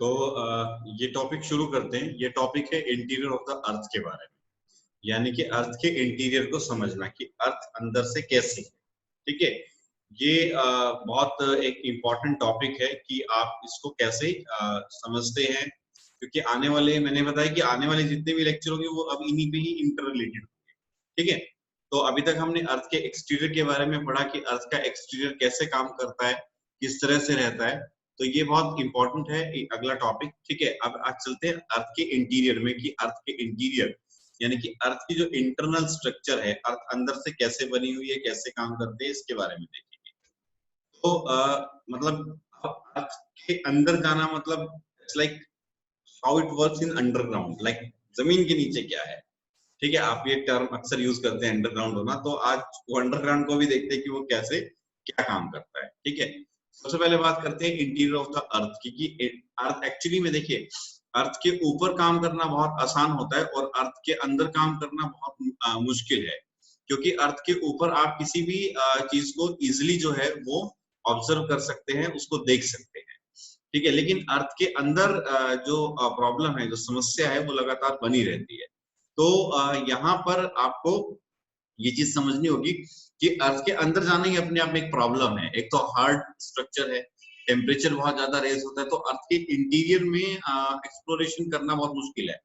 तो ये टॉपिक शुरू करते हैं। ये टॉपिक है इंटीरियर ऑफ द अर्थ के बारे में, यानी कि अर्थ के इंटीरियर को समझना कि अर्थ अंदर से कैसी है। ठीक है, ये बहुत एक इम्पॉर्टेंट टॉपिक है कि आप इसको कैसे समझते हैं, क्योंकि आने वाले, मैंने बताया कि आने वाले जितने भी लेक्चर होंगे वो अब इन्हीं पे ही इंटर रिलेटेड होंगे। ठीक है, तो अभी तक हमने अर्थ के एक्सटीरियर के बारे में पढ़ा कि अर्थ का एक्सटीरियर कैसे काम करता है, किस तरह से रहता है। तो ये बहुत इंपॉर्टेंट है अगला टॉपिक। ठीक है, अब आज चलते हैं अर्थ के इंटीरियर में कि अर्थ के इंटीरियर यानी कि अर्थ की जो इंटरनल स्ट्रक्चर है, अर्थ अंदर से कैसे बनी हुई है, कैसे काम करते हैं, इसके बारे में देखेंगे। तो मतलब अर्थ के अंदर जाना मतलब it's like how it works in underground, like जमीन के नीचे क्या है। ठीक है, आप ये टर्म अक्सर यूज करते हैं अंडरग्राउंड होना, तो आज वो अंडरग्राउंड को भी देखते हैं कि वो कैसे क्या काम करता है। ठीक है, सबसे पहले बात करते हैं इंटीरियर ऑफ द अर्थ की कि अर्थ एक्चुअली में देखिए, अर्थ के ऊपर काम करना बहुत आसान होता है और अर्थ के अंदर काम करना बहुत मुश्किल है, क्योंकि अर्थ के ऊपर आप किसी भी चीज को इजिली जो है वो ऑब्जर्व कर सकते हैं, उसको देख सकते हैं। ठीक है, लेकिन अर्थ के अंदर जो प्रॉब्लम है, जो समस्या है, वो लगातार बनी रहती है। तो यहाँ पर आपको ये चीज समझनी होगी कि अर्थ के अंदर जाना ही अपने आप में एक प्रॉब्लम है। एक तो हार्ड स्ट्रक्चर है, टेम्परेचर बहुत ज्यादा रेज होता है, तो अर्थ के इंटीरियर में एक्सप्लोरेशन करना बहुत मुश्किल है।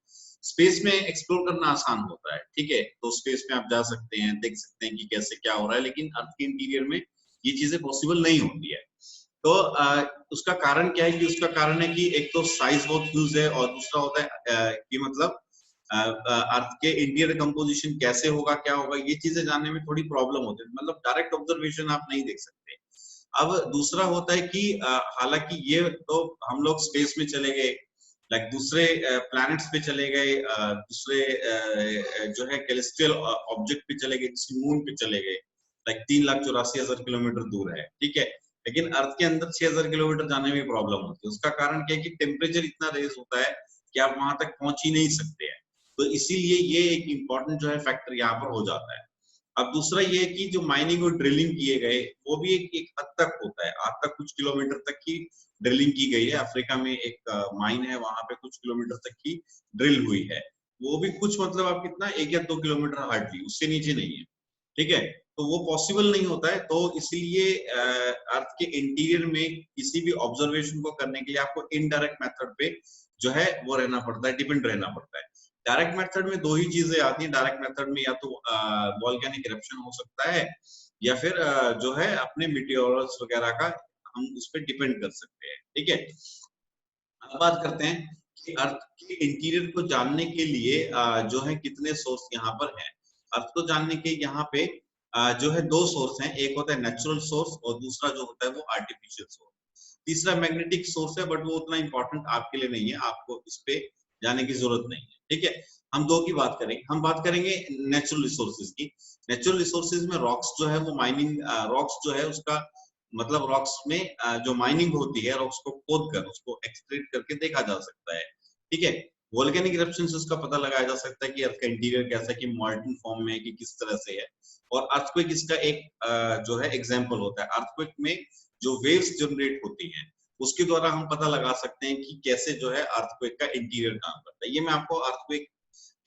स्पेस में एक्सप्लोर करना आसान होता है। ठीक है, तो स्पेस में आप जा सकते हैं, देख सकते हैं कि कैसे क्या हो रहा है, लेकिन अर्थ के इंटीरियर में ये चीजें पॉसिबल नहीं होती है। तो उसका कारण क्या है कि उसका कारण है कि एक तो साइज बहुत ह्यूज है, और दूसरा होता है कि मतलब अर्थ के इंटीरियर कंपोजिशन कैसे होगा, क्या होगा, ये चीजें जानने में थोड़ी प्रॉब्लम होती है। मतलब डायरेक्ट ऑब्जर्वेशन आप नहीं देख सकते। अब दूसरा होता है कि हालांकि ये तो हम लोग स्पेस में चले गए, लाइक दूसरे प्लैनेट्स पे चले गए, दूसरे जो है कैलेस्ट्रियल ऑब्जेक्ट पे चले गए, जैसे मून पे चले गए, लाइक 3,84,000 किलोमीटर दूर है। ठीक है, लेकिन अर्थ के अंदर 6,000 किलोमीटर जाने में प्रॉब्लम होती है। उसका कारण क्या है कि टेम्परेचर इतना रेज होता है कि आप वहां तक पहुंच ही नहीं सकते हैं। तो इसीलिए ये एक इम्पोर्टेंट जो है फैक्टर यहाँ पर हो जाता है। अब दूसरा ये है कि जो माइनिंग और ड्रिलिंग किए गए, वो भी एक हद तक होता है, आज तक कुछ किलोमीटर तक की ड्रिलिंग की गई है। अफ्रीका में एक माइन है, वहां पे कुछ किलोमीटर तक की ड्रिल हुई है। वो भी कुछ मतलब आप कितना 1 या 2 किलोमीटर हार्डली, उससे नीचे नहीं है। ठीक है, तो वो पॉसिबल नहीं होता है। तो इसीलिए अर्थ के इंटीरियर में किसी भी ऑब्जर्वेशन को करने के लिए आपको इनडायरेक्ट मेथड पे जो है वो रहना पड़ता है, डिपेंड रहना पड़ता है। डायरेक्ट मेथड में दो ही चीजें आती हैं। डायरेक्ट मेथड में या तो वॉल्केनिक इरप्शन हो सकता है, या फिर जो है अपने मीटियोरल्स वगैरह का हम उस पर डिपेंड कर सकते हैं। ठीक है, अब बात करते हैं कि अर्थ के इंटीरियर को जानने के लिए जो है कितने सोर्स यहाँ पर हैं। अर्थ को जानने के यहाँ पे जो है दो सोर्स हैं, एक होता है नेचुरल सोर्स और दूसरा जो होता है वो आर्टिफिशियल सोर्स। तीसरा मैग्नेटिक सोर्स है, बट वो उतना इंपॉर्टेंट आपके लिए नहीं है, आपको इस पे जाने की जरूरत नहीं है। ठीक है, हम दो की बात करेंगे। हम बात करेंगे नेचुरल रिसोर्सेज की। नेचुरल रिसोर्सेज में रॉक्स जो है वो माइनिंग, रॉक्स जो है उसका मतलब रॉक्स में जो माइनिंग होती है, रॉक्स को खोद कर उसको एक्सट्रैक्ट करके देखा जा सकता है। ठीक है, वोल्केनिक इरप्शन से उसका पता लगाया जा सकता है कि अर्थ का इंटीरियर कैसा, कि मॉल्टन फॉर्म में है कि किस तरह से है। और अर्थक्वेक इसका एक जो है एग्जांपल होता है। अर्थक्वेक में जो वेव्स जनरेट होती हैं, उसके द्वारा हम पता लगा सकते हैं कि कैसे जो है अर्थक्वेक का इंटीरियर काम करता है। ये मैं आपको अर्थक्वेक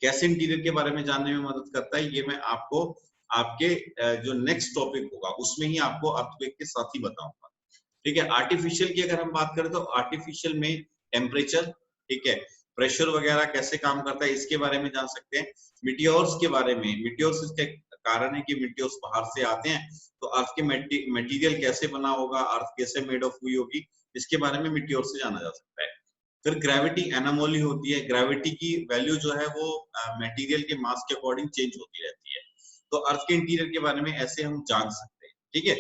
कैसे इंटीरियर के बारे में जानने में मदद करता है, ये मैं आपको आपके जो नेक्स्ट टॉपिक होगा उसमें ही आपको अर्थक्वेक के साथ ही बताऊंगा। ठीक है, आर्टिफिशियल की अगर हम बात करें तो आर्टिफिशियल में टेम्परेचर, ठीक है, प्रेशर वगैरह कैसे काम करता है, इसके बारे में जान सकते हैं। मिटियोर्स के बारे में, मिटियोर्स इसके कारण है कि मिटियोर्स बाहर से आते हैं, तो अर्थ के मटेरियल कैसे बना होगा, अर्थ कैसे मेड ऑफ हुई होगी, इसके बारे में मिटियोर से जाना जा सकता है। फिर ग्रेविटी एनोमली होती है। ग्रेविटी की वैल्यू जो है वो मटेरियल के मास के अकॉर्डिंग चेंज होती रहती है। तो अर्थ के इंटीरियर के बारे में ऐसे हम जान सकते हैं। ठीक है,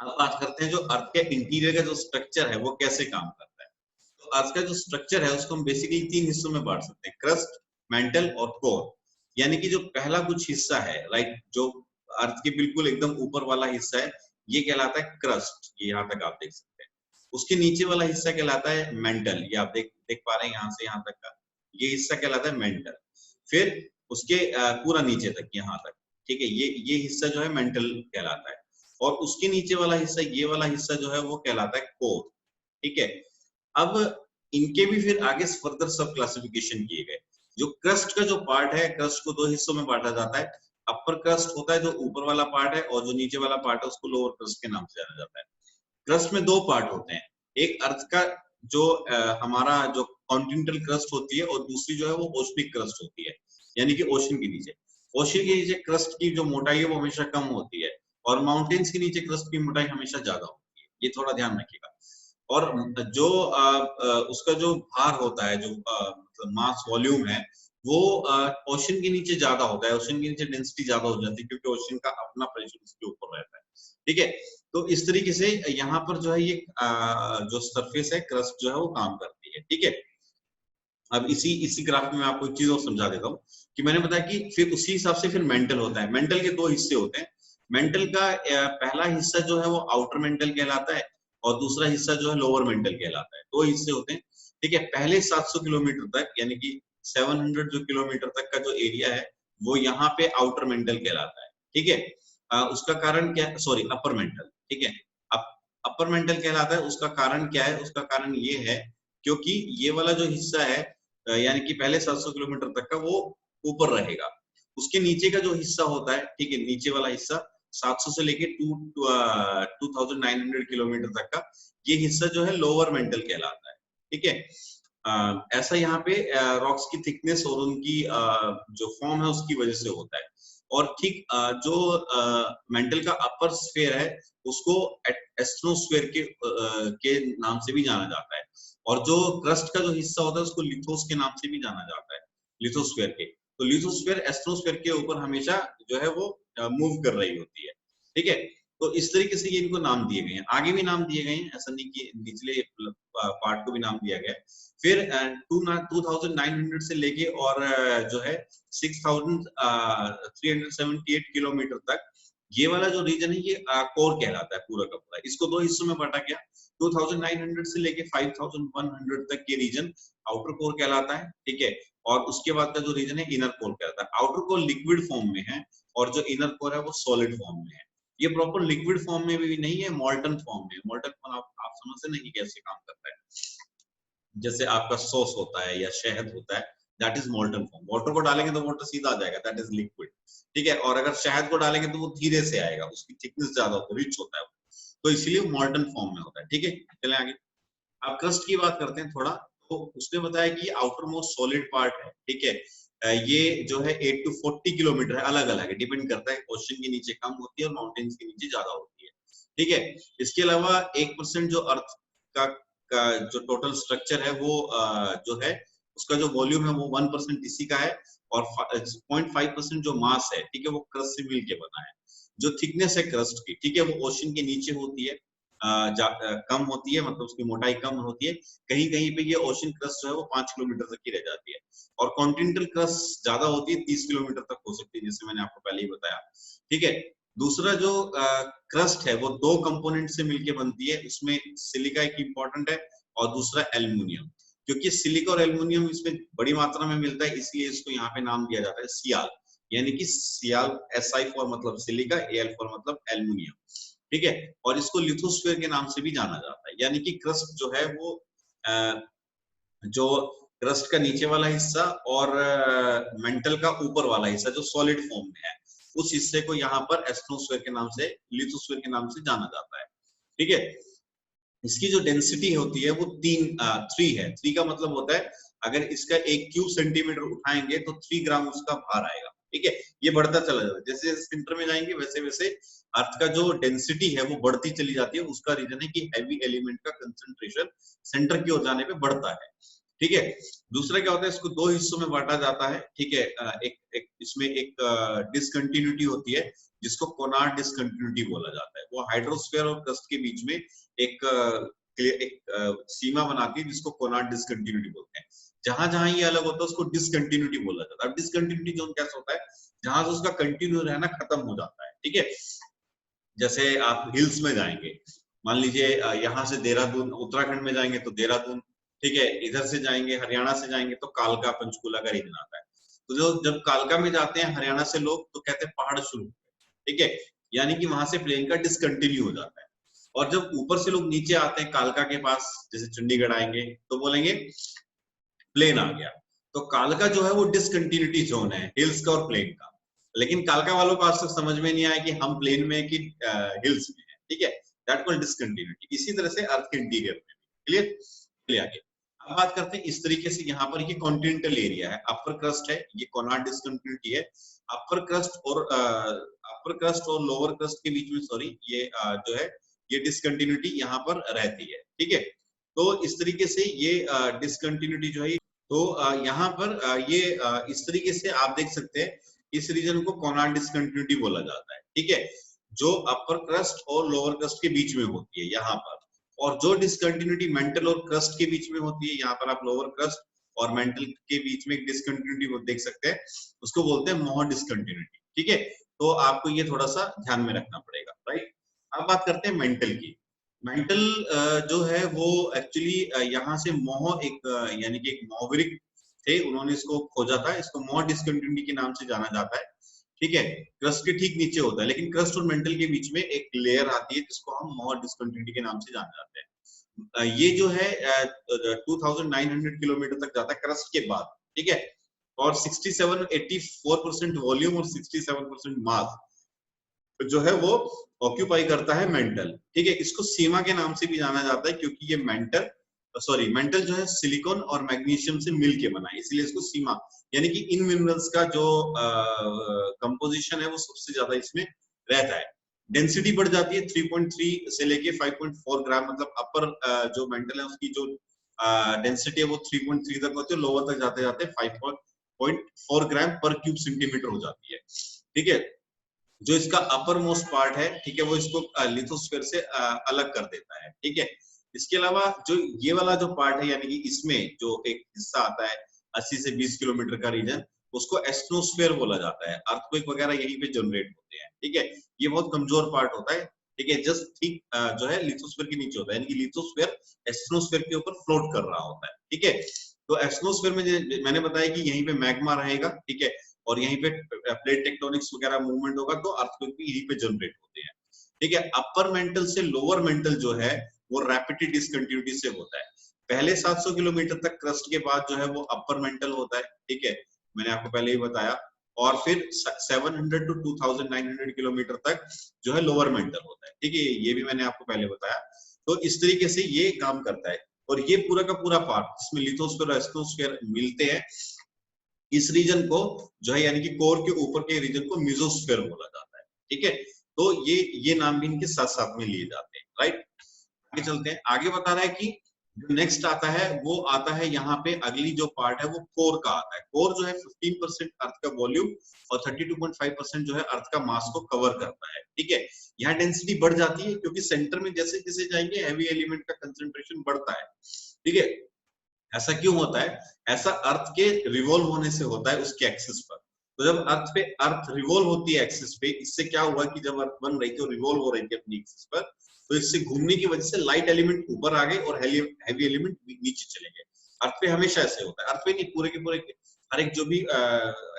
अब बात करते हैं जो अर्थ के इंटीरियर का जो स्ट्रक्चर है वो कैसे काम करता है। तो अर्थ का जो स्ट्रक्चर है उसको हम बेसिकली 3 हिस्सों में बांट सकते हैं, क्रस्ट, मेंटल और कोर। यानी कि जो पहला कुछ हिस्सा है, राइट, जो अर्थ के बिल्कुल एकदम ऊपर वाला हिस्सा है, ये कहलाता है क्रस्ट, ये यहाँ तक आप देख सकते हैं। उसके नीचे वाला हिस्सा कहलाता है मेंटल, ये आप देख देख पा रहे हैं यहाँ से यहाँ तक का, ये हिस्सा कहलाता है मेंटल। फिर उसके पूरा नीचे तक, यहाँ तक, ठीक है, ये हिस्सा जो है मेंटल कहलाता है। और उसके नीचे वाला हिस्सा, ये वाला हिस्सा जो है वो कहलाता है कोर। ठीक है, अब इनके भी फिर आगे फर्दर सब क्लासिफिकेशन किए गए। जो क्रस्ट का जो पार्ट है, क्रस्ट को दो हिस्सों में बांटा जाता है। अपर क्रस्ट होता है जो ऊपर वाला पार्ट है, और जो नीचे वाला पार्ट है उसको लोअर क्रस्ट के नाम से जाना जाता है। क्रस्ट में दो पार्ट होते हैं, एक अर्थ का जो हमारा जो कॉन्टिनेंटल क्रस्ट होती है, और दूसरी जो है वो ओशनिक क्रस्ट होती है, यानी कि ओशन के नीचे। ओशन के नीचे क्रस्ट की जो मोटाई है वो हमेशा कम होती है, और माउंटेन्स के नीचे क्रस्ट की मोटाई हमेशा ज्यादा होती है, ये थोड़ा ध्यान रखिएगा। और जो उसका जो भार होता है, जो मतलब मास वॉल्यूम है, वो ओशन के नीचे ज्यादा होता है, ओशन के नीचे डेंसिटी ज्यादा हो जाती है, क्योंकि ओशन का अपना प्रेशर उसके ऊपर रहता है। ठीक है, तो इस तरीके से यहाँ पर जो है ये जो सरफेस है, क्रस्ट जो है वो काम करती है। ठीक है, अब इसी ग्राफ में मैं आपको एक चीज और समझा देता हूँ कि मैंने बताया कि फिर उसी हिसाब से फिर मेंटल होता है। मेंटल के दो हिस्से होते हैं। मेंटल का पहला हिस्सा जो है वो आउटर मेंटल कहलाता है, और दूसरा हिस्सा जो है लोअर मेंटल कहलाता है। दो हिस्से होते हैं। ठीक है, पहले 700 किलोमीटर तक, यानी कि 700 जो किलोमीटर तक का जो एरिया है, वो यहाँ पे आउटर मेंटल कहलाता है। ठीक है, उसका कारण क्या, सॉरी अपर मेंटल। ठीक है, अपर मेंटल कहलाता है। उसका कारण क्या है, उसका कारण ये है क्योंकि ये वाला जो हिस्सा है, यानी कि पहले 700 किलोमीटर तक का, वो ऊपर रहेगा। उसके नीचे का जो हिस्सा होता है, ठीक है, नीचे वाला हिस्सा 700 से लेके 2900 किलोमीटर तक का, ये हिस्सा जो है लोअर मेंटल कहलाता है। ठीक है, ऐसा यहाँ पे रॉक्स की थिकनेस और उनकी जो फॉर्म है उसकी वजह से होता है। और ठीक जो मेंटल का अपर स्फीयर है, उसको एस्ट्रोस्फीयर के नाम से भी जाना जाता है। और जो क्रस्ट का जो हिस्सा होता है उसको लिथोस के नाम से भी जाना जाता है, लिथोस्फीयर के। तो लिथोस्फीयर एस्ट्रोस्फीयर के ऊपर हमेशा जो है वो मूव कर रही होती है। ठीक है, तो इस तरीके से ये इनको नाम दिए गए हैं। आगे भी नाम दिए गए हैं, ऐसा नहीं कि निचले पार्ट को भी नाम दिया गया है। फिर 2900 से लेके और जो है 6378 किलोमीटर तक, ये वाला जो रीजन है ये कोर कहलाता है पूरा का पूरा। इसको दो हिस्सों में बांटा गया। 2900 से लेके 5100 तक ये रीजन आउटर कोर कहलाता है। ठीक है, और उसके बाद का जो रीजन है इनर कोर कहलाता है। आउटर कोर लिक्विड फॉर्म में है, और जो इनर कोर है वो सॉलिड फॉर्म में है। ये प्रॉपर लिक्विड फॉर्म में भी नहीं है, मॉल्टन फॉर्म में। मॉल्टन फॉर्म आप समझ से नहीं कैसे काम करता है। जैसे आपका सॉस होता है या शहद होता है, that is molten form. Water को डालेंगे तो वाटर सीधा आ जाएगा, दैट इज लिक्विड। ठीक है, और अगर शहद को डालेंगे तो वो धीरे से आएगा, उसकी थिकनेस ज्यादा होती है, रिच होता है, तो इसलिए मोल्टन फॉर्म में होता है। ठीक है, चले आगे। अब क्रस्ट की बात करते हैं थोड़ा। तो उसने बताया कि आउटर मोस्ट सॉलिड पार्ट है। ठीक है, ये जो है 8 to 40 किलोमीटर है, अलग अलग है, डिपेंड करता है, ओशन के नीचे कम होती है और माउंटेन्स के नीचे ज्यादा होती है। ठीक है, इसके अलावा 1% जो अर्थ का जो टोटल स्ट्रक्चर है वो जो है उसका जो वॉल्यूम है वो 1% इसी का है, और 0.5% जो मास है, ठीक है, वो क्रस्ट से मिलके बना है। जो थिकनेस है क्रस्ट की, ठीक है, वो ओशन के नीचे होती है, कम होती है, मतलब उसकी मोटाई कम होती है। कहीं कहीं पे ये ओशन क्रस्ट जो है वो 5 किलोमीटर तक ही रह जाती है, और कॉन्टिनेंटल क्रस्ट ज्यादा होती है, 30 किलोमीटर तक हो सकती है, जैसे मैंने आपको पहले ही बताया। ठीक है, दूसरा जो क्रस्ट है वो दो कंपोनेंट से मिलकर बनती है, उसमें सिलिका एक इंपॉर्टेंट है, और दूसरा एल्युमिनियम। क्योंकि सिलिका और एल्युमिनियम इसमें बड़ी मात्रा में मिलता है, इसलिए इसको यहाँ पे नाम दिया जाता है सियाल, यानी कि सियाल, SI फॉर मतलब सिलिका, AL फॉर मतलब एल्युमिनियम। ठीक है, और इसको लिथोस्फीयर के नाम से भी जाना जाता है, यानी कि क्रस्ट जो है वो जो क्रस्ट का नीचे वाला हिस्सा और मेंटल का ऊपर वाला हिस्सा जो सॉलिड फॉर्म में है, उस हिस्से को यहाँ पर एस्ट्रोस्फीयर के नाम से, लिथोस्फीयर के नाम से जाना जाता है। ठीक है, इसकी जो डेंसिटी होती है वो 3 है। 3 का मतलब होता है अगर इसका 1 क्यूब सेंटीमीटर उठाएंगे तो 3 ग्राम उसका भार आएगा। ठीक है, ये बढ़ता चला जाता है, जैसे जैसे सेंटर में जाएंगे वैसे वैसे अर्थ का जो डेंसिटी है वो बढ़ती चली जाती है। उसका रीजन है कि हैवी एलिमेंट का कंसंट्रेशन सेंटर की ओर जाने पे बढ़ता है। ठीक है, दूसरा क्या होता है, इसको दो हिस्सों में बांटा जाता है। ठीक है, एक इसमें एक डिसकंटिन्यूटी होती है जिसको कोनार्ड डिसकंटिन्यूटी बोला जाता है। वो हाइड्रोस्फीयर और क्रस्ट के बीच में एक सीमा बनाती है जिसको कोनार्ड डिसकंटिन्यूटी बोलते हैं। जहां जहां ये अलग होता है उसको डिसकंटिन्यूटी बोला जाता है। अब डिसकंटिन्यूटी जोन कैसा होता है, जहां से उसका कंटिन्यू रहना खत्म हो जाता है। ठीक है, जैसे आप हिल्स में जाएंगे, मान लीजिए यहाँ से देहरादून, उत्तराखंड में जाएंगे तो देहरादून, ठीक है, इधर से जाएंगे हरियाणा से जाएंगे तो कालका पंचकूला का रीजन आता है। तो जो जब कालका में जाते हैं हरियाणा से लोग तो कहते हैं पहाड़ शुरू। ठीक है, यानी कि वहां से प्लेन का डिसकंटिन्यू हो जाता है। और जब ऊपर से लोग नीचे आते हैं कालका के पास, जैसे चंडीगढ़ आएंगे तो बोलेंगे प्लेन आ गया। तो कालका जो है वो डिसकंटिन्यूटी जोन है हिल्स का और प्लेन का, लेकिन कालका वालों को आज तक समझ में नहीं आया कि हम प्लेन में कि हिल्स में है, ठीक है, दैट कॉल्ड डिसकंटिन्यूटी। इसी तरह से अर्थ के इंटीरियर में भी। क्लियर? चलिए आगे। अब बात करते हैं इस तरीके से, यहाँ पर ये कॉन्टिनेंटल एरिया है, अपर क्रस्ट है, ये कोनार्ड डिसकंटिन्यूटी है। अपर क्रस्ट और लोअर क्रस्ट के बीच में, सॉरी, ये जो है ये डिसकंटिन्यूटी यहाँ पर रहती है, ठीक है। तो इस तरीके से ये डिसकंटिन्यूटी जो है, तो यहाँ पर ये इस तरीके से आप देख सकते हैं, इस रीजन को कोनार्ड डिसकंटिन्यूटी बोला जाता है, ठीक है, जो अपर क्रस्ट और लोअर क्रस्ट के बीच में होती है यहाँ पर। और जो डिसकंटिन्यूटी मेंटल और क्रस्ट के बीच में होती है, यहाँ पर आप लोअर क्रस्ट और मेंटल के बीच में एक डिसकंटिन्यूटी देख सकते हैं, उसको बोलते हैं मोह डिसकंटिन्यूटी, ठीक है। तो आपको ये थोड़ा सा ध्यान में रखना पड़ेगा, राइट। अब बात करते हैं मेंटल की। मेंटल जो है वो एक्चुअली यहाँ से मोह एक यानी कि एक मोहवरिक थे, उन्होंने इसको खोजा था, इसको मोह डिसकंटिन्यूटी के नाम से जाना जाता है, ठीक है। क्रस्ट के ठीक नीचे होता है, लेकिन क्रस्ट और मेंटल के बीच में एक लेयर आती है जिसको हम मोह डिसकंटिन्यूटी के नाम से जान जाते हैं। ये जो है 2900 किलोमीटर तक जाता है क्रस्ट के बाद, ठीक है, और 84% वॉल्यूम और 67% मास जो है वो ऑक्यूपाई करता है मेंटल, ठीक है। इसको सीमा के नाम से भी जाना जाता है, क्योंकि ये मेंटल जो है सिलिकॉन और मैग्नीशियम से मिलके बना है, इसलिए इसको सीमा, यानी कि इन मिनरल्स का जो कंपोजिशन है वो सबसे ज्यादा इसमें रहता है। डेंसिटी बढ़ जाती है 3.3 से लेके 5.4 ग्राम, मतलब अपर जो मेंटल है उसकी जो डेंसिटी है वो 3.3 तक होती है, लोअर तक जाते जाते 5.4 ग्राम पर क्यूब सेंटीमीटर हो जाती है, ठीक है। जो इसका अपर मोस्ट पार्ट है, ठीक है, वो इसको लिथोस्फीयर से अलग कर देता है, ठीक है। इसके अलावा जो ये वाला जो पार्ट है, यानी कि इसमें जो एक हिस्सा आता है 80 से 20 किलोमीटर का रीजन, उसको एस्ट्रोस्फीयर बोला जाता है। अर्थक्वेक वगैरह यहीं पे जनरेट होते हैं, ठीक है। ये बहुत कमजोर पार्ट होता है, ठीक है, जस्ट ठीक जो है लिथोस्फीयर के नीचे होता है, यानी कि लिथोस्फीयर एस्ट्रोस्फीयर के ऊपर फ्लोट कर रहा होता है, ठीक है। तो एस्ट्रोस्फीयर में मैंने बताया कि यहीं पे मैग्मा रहेगा, ठीक है, और यहीं पे प्लेट टेक्टोनिक्स वगैरह मूवमेंट होगा, तो अर्थक्वेक भी यहीं पे जनरेट होते हैं, ठीक है। अपर मेंटल से लोअर मेंटल जो है वो रैपिड डिसकंटिन्यूटी से होता है। पहले 700 किलोमीटर तक क्रस्ट के बाद जो है वो अपर मेंटल होता है, ठीक है, मैंने आपको पहले ही बताया। और फिर 700 टू 2900 किलोमीटर तक जो है लोअर मेंटल होता है, ठीक है, ये भी मैंने आपको पहले बताया। तो इस तरीके से ये काम करता है। और ये पूरा का पूरा पार्ट जिसमें लिथोस्फीयर और एस्ट्रोस्फीयर मिलते हैं, इस रीजन को जो है यानी कि कोर के ऊपर के रीजन को मेसोस्फीयर बोला जाता है, ठीक है। तो ये नाम भी इनके साथ साथ में लिए जाते हैं, राइट। आगे चलते हैं। आगे बता रहा है कि जो नेक्स्ट आता है वो आता है यहाँ पे, अगली जो पार्ट है वो कोर का आता है। कोर जो है 15% अर्थ का वॉल्यूम और 32.5% जो है अर्थ का मास को कवर करता है, ठीक है। यहाँ डेंसिटी बढ़ जाती है क्योंकि सेंटर में जैसे जैसे जाएंगे हैवी एलिमेंट का कंसेंट्रेशन बढ़ता है, ठीक है। ऐसा क्यों होता है? ऐसा अर्थ के रिवॉल्व होने से होता है उसके एक्सिस पर। तो जब अर्थ रिवॉल्व होती है एक्सिस पे, इससे क्या हुआ कि जब अर्थ बन रही थी और रिवॉल्व हो रही थी अपनी एक्सिस पर, तो इससे घूमने की वजह से लाइट एलिमेंट ऊपर आ गए और हैवी एलिमेंट नीचे चले गए। अर्थ पे हमेशा ऐसे होता है, अर्थ पे नहीं, पूरे के पूरे हर एक जो भी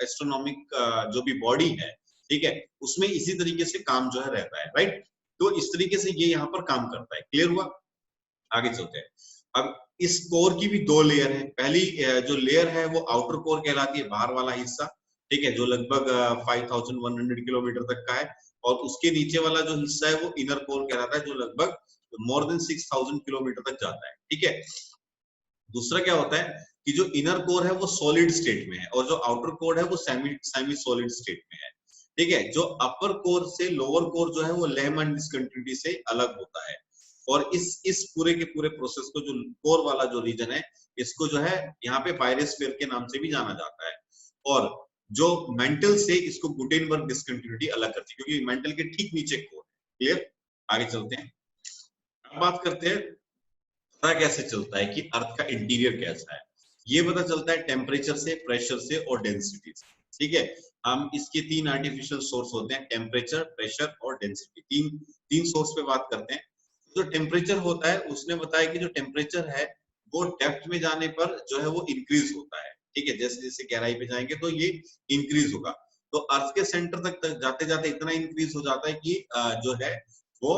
एस्ट्रोनॉमिक जो भी बॉडी है, ठीक है, उसमें इसी तरीके से काम जो है रहता है, राइट। तो इस तरीके से ये यहाँ पर काम करता है। क्लियर हुआ? आगे चलते हैं। अब इस कोर की भी दो लेयर है। पहली जो लेयर है वो आउटर कोर कहलाती है, बाहर वाला हिस्सा, ठीक है, जो लगभग 5100 किलोमीटर तक का है। और उसके नीचे वाला जो हिस्सा है वो इनर कोर कहलाता है, जो लगभग मोर देन 6000 किलोमीटर तक जाता है, ठीक है। दूसरा क्या होता है कि जो इनर कोर है वो सॉलिड स्टेट में है और जो आउटर कोर है वो सेमी सॉलिड स्टेट में है, ठीक है। जो अपर कोर से लोअर कोर जो है वो लेहमैन डिसकंटिन्यूटी से अलग होता है। और इस पूरे के पूरे प्रोसेस को, जो कोर वाला जो रीजन है, इसको जो है यहाँ पे पायरोस्फीयर के नाम से भी जाना जाता है। और जो मेंटल से इसको गुटेनबर्ग डिसकंटिन्यूटी अलग करती है, क्योंकि मेंटल के ठीक नीचे कोर है। क्लियर? आगे चलते हैं। अब बात करते हैं पता कैसे चलता है कि अर्थ का इंटीरियर कैसा है। ये पता चलता है टेम्परेचर से, प्रेशर से और डेंसिटी से, ठीक है। हम इसके तीन आर्टिफिशियल सोर्स होते हैं, टेम्परेचर, प्रेशर और डेंसिटी। तीन सोर्स पे बात करते हैं। जो टेम्परेचर होता है, उसने बताया कि जो टेम्परेचर है वो डेप्थ में जाने पर जो है वो इंक्रीज होता है, ठीक है। जैसे जैसे गहराई पे जाएंगे तो ये इंक्रीज होगा। तो अर्थ के सेंटर तक जाते जाते इतना इंक्रीज हो जाता है कि जो है वो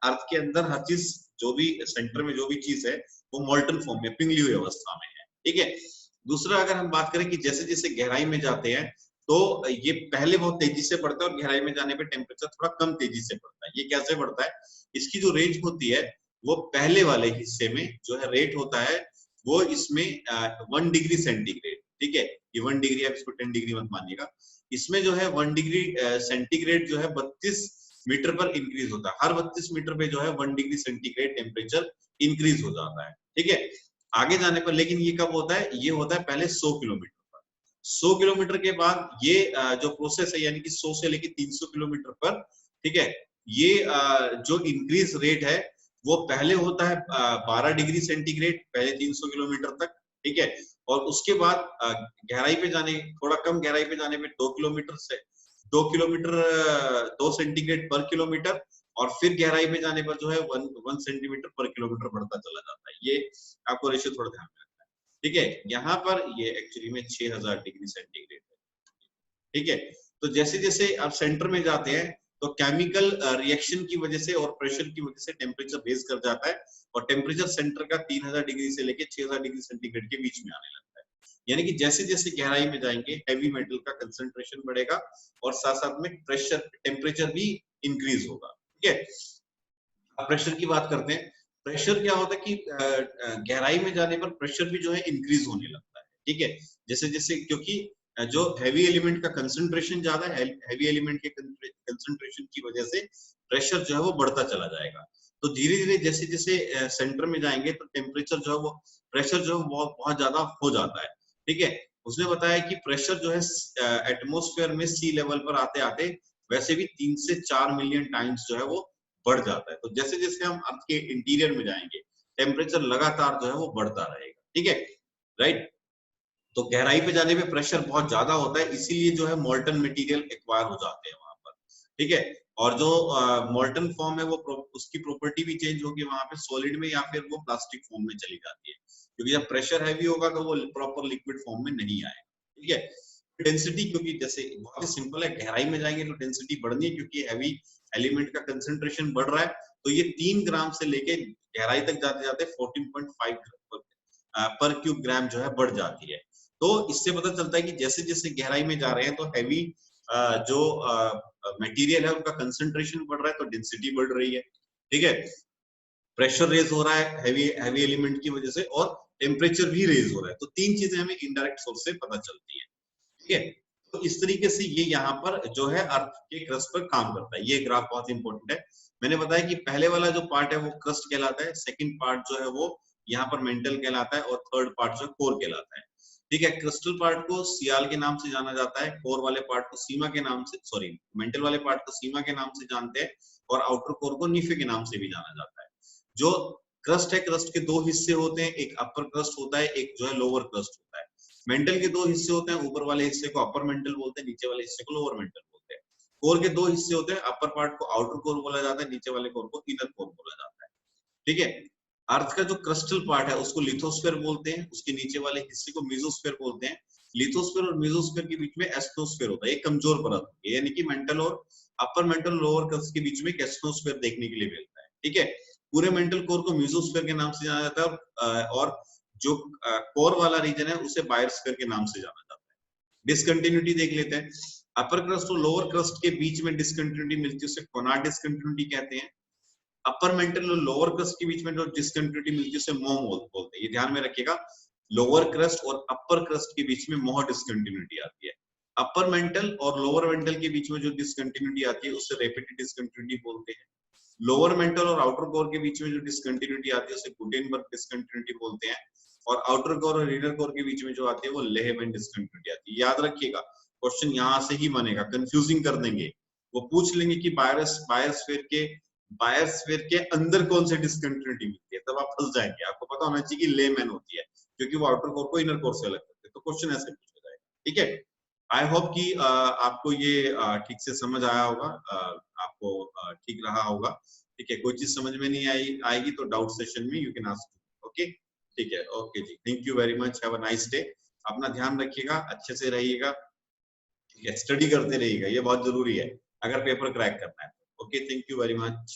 अर्थ के अंदर हर चीज, जो भी सेंटर में जो भी चीज है वो मोल्टन फॉर्म में, पिघली हुई अवस्था में है, ठीक है। दूसरा अगर हम बात करें कि जैसे जैसे गहराई में जाते हैं तो ये पहले बहुत तेजी से बढ़ता है और गहराई में जाने पे टेम्परेचर थोड़ा कम तेजी से बढ़ता है। ये कैसे बढ़ता है, इसकी जो रेंज होती है वो पहले वाले हिस्से में जो है रेट होता है वो इसमें 1 डिग्री सेंटीग्रेड, ठीक है। ये 1 डिग्री, आप इसको 10 डिग्री मत मानिएगा। इसमें जो है 1 डिग्री सेंटीग्रेड जो है 32 मीटर पर इंक्रीज होता है। हर 32 मीटर पे जो है 1 डिग्री सेंटीग्रेड टेम्परेचर इंक्रीज हो जाता है, ठीक है। आगे जाने पर लेकिन ये कब होता है, ये होता है पहले 100 किलोमीटर पर। 100 किलोमीटर के बाद ये जो प्रोसेस है यानी कि 100 से लेके 300 किलोमीटर पर, ठीक है, ये जो इंक्रीज रेट है वो पहले होता है 12 डिग्री सेंटीग्रेड पहले 300 किलोमीटर तक, ठीक है। और उसके बाद गहराई पे जाने, थोड़ा कम गहराई पे जाने पे 2 किलोमीटर से 2 किलोमीटर 2 सेंटीग्रेड पर किलोमीटर, और फिर गहराई में जाने पर जो है 1 सेंटीमीटर पर किलोमीटर बढ़ता चला जाता है। ये आपको रेशियो थोड़ा ध्यान में रखना है, ठीक है। यहाँ पर ये एक्चुअली में 6000 डिग्री सेंटीग्रेड है, ठीक है। तो जैसे जैसे आप सेंटर में जाते हैं तो केमिकल रिएक्शन की वजह से और प्रेशर की वजह से टेम्परेचर रेज कर जाता है, और टेम्परेचर सेंटर का 3000 डिग्री से लेके 6000 डिग्री सेंटीग्रेड के बीच में आने लगता है। यानी कि जैसे जैसे गहराई में जाएंगे हैवी मेटल का कंसंट्रेशन बढ़ेगा और साथ साथ में प्रेशर टेम्परेचर भी इंक्रीज होगा, ठीक है। अब प्रेशर की बात करते हैं। प्रेशर क्या होता है कि गहराई में जाने पर प्रेशर भी जो है इंक्रीज होने लगता है, ठीक है। जैसे जैसे क्योंकि जो हैवी एलिमेंट का कंसंट्रेशन ज्यादा है, हैवी एलिमेंट के कंसंट्रेशन की वजह से प्रेशर जो है वो बढ़ता चला जाएगा। तो धीरे धीरे जैसे जैसे सेंटर में जाएंगे तो टेम्परेचर जो है वो, प्रेशर जो है बहुत बहुत ज्यादा हो जाता है, ठीक है। उसने बताया कि प्रेशर जो है एटमोस्फेयर में सी लेवल पर आते आते वैसे भी 3 से 4 मिलियन टाइम्स जो है वो बढ़ जाता है। तो जैसे जैसे हम अर्थ के इंटीरियर में जाएंगे टेम्परेचर लगातार जो है वो बढ़ता रहेगा, ठीक है, राइट। तो गहराई पे जाने पे प्रेशर बहुत ज्यादा होता है, इसीलिए जो है मोल्टन मटेरियल एक्वायर हो जाते हैं वहां पर, ठीक है। और जो मोल्टन फॉर्म है वो उसकी प्रॉपर्टी भी चेंज होगी वहां पे सॉलिड में, या फिर वो प्लास्टिक फॉर्म में चली जाती है, क्योंकि जब प्रेशर हैवी होगा तो वो प्रॉपर लिक्विड फॉर्म में नहीं आएगा, ठीक है। डेंसिटी, क्योंकि जैसे बहुत ही सिंपल है, गहराई में जाएंगे तो डेंसिटी बढ़नी है क्योंकि हैवी एलिमेंट का कंसंट्रेशन बढ़ रहा है। तो ये 3 ग्राम से लेके गहराई तक जाते जाते 14.5 पर क्यूब ग्राम जो है बढ़ जाती है। तो इससे पता चलता है कि जैसे जैसे गहराई में जा रहे हैं तो हैवी जो मटेरियल है उनका कंसंट्रेशन बढ़ रहा है तो डेंसिटी बढ़ रही है, ठीक है। प्रेशर रेज हो रहा है हैवी हैवी एलिमेंट की वजह से, और टेम्परेचर भी रेज हो रहा है। तो 3 चीजें हमें इनडायरेक्ट सोर्स से पता चलती है, ठीक है। तो इस तरीके से ये यहाँ पर जो है अर्थ के क्रस्ट पर काम करता है। ये ग्राफ बहुत इंपॉर्टेंट है। मैंने बताया कि पहले वाला जो पार्ट है वो क्रस्ट कहलाता है, सेकंड पार्ट जो है वो यहाँ पर मेंटल कहलाता है, और थर्ड पार्ट जो है कोर कहलाता है, ठीक है। क्रिस्टल पार्ट को सियाल के नाम से जाना जाता है, कोर वाले पार्ट को सीमा के नाम से, सॉरी मेंटल वाले पार्ट को सीमा के नाम से जानते हैं, और आउटर कोर को नीफे के नाम से भी जाना जाता है। जो क्रस्ट है, क्रस्ट के 2 हिस्से होते हैं, एक अपर क्रस्ट होता है, एक जो है लोअर क्रस्ट होता है। मेंटल के 2 हिस्से होते हैं, ऊपर वाले हिस्से को अपर मेंटल बोलते हैं, नीचे वाले हिस्से को लोअर मेंटल बोलते हैं। कोर के 2 हिस्से होते हैं, अपर पार्ट को आउटर कोर बोला जाता है, नीचे वाले कोर को इनर कोर बोला जाता है, ठीक है। अर्थ का जो क्रिस्टल पार्ट है उसको लिथोस्फीयर बोलते हैं, उसके नीचे वाले हिस्से को मेसोस्फीयर बोलते हैं। लिथोस्फीयर और मेसोस्फीयर के बीच में एस्टोस्फीयर होता है, एक कमजोर परत होती है, यानी कि मेंटल और अपर मेंटल लोअर क्रस्ट के बीच में एस्टोस्फीयर देखने के लिए मिलता है, ठीक है। पूरे मेंटल कोर को मेसोस्फीयर के नाम से जाना जाता है, और जो कोर वाला रीजन है उसे बायोस्फीयर के नाम से जाना जाता है। डिसकंटिन्यूटी देख लेते हैं। अपर क्रस्ट और लोअर क्रस्ट के बीच में डिसकंटिन्यूटी मिलती है, उसे कोनार्ड डिसकंटिन्यूटी कहते हैं। अपर मेंटल और लोअर क्रस्ट के बीच में जो डिसकंटिन्यूटी मिलती है उसे मोह बोलते हैं। ये ध्यान में रखिएगा, लोअर क्रस्ट और अपर क्रस्ट के बीच में मोह डिसकंटिन्यूटी आती है। अपर मेंटल और लोअर मेंटल के बीच में जो डिसकंटिन्यूटी आती है उसे रेपिड डिसकंटिन्यूटी बोलते हैं। लोअर मेंटल और आउटर कोर के बीच में जो डिसकंटिन्यूटी आती है उसे गुटेनबर्ग डिसकंटिन्यूटी बोलते हैं। और आउटर कोर और इनर कोर के बीच में जो आती है वो लेहमैन डिसकंटिन्यूटी आती है। याद रखिएगा, क्वेश्चन यहाँ से ही बनेगा, कंफ्यूजिंग कर देंगे। वो पूछ लेंगे कि बायोस्फीयर के अंदर कौन से डिसकंटिन्यूटी मिलती है, तब आप फंस जाएंगे। आपको पता होना चाहिए कि लेमैन होती है, क्योंकि वो आउटर कोर को इनर कोर से अलग करते हैं। तो क्वेश्चन ऐसे पूछा जाएगा, ठीक है। आई होप कि आपको ये ठीक से समझ आया होगा, आपको ठीक रहा होगा, ठीक है। कोई चीज समझ में नहीं आएगी तो डाउट सेशन में यू कैन आस्क, ओके, ठीक है। Okay ji, thank you very much, have a nice day. अपना ध्यान रखिएगा, अच्छे से रहिएगा, ठीक है। स्टडी करते रहिएगा, ये बहुत जरूरी है अगर पेपर क्रैक करना है। Okay, thank you very much.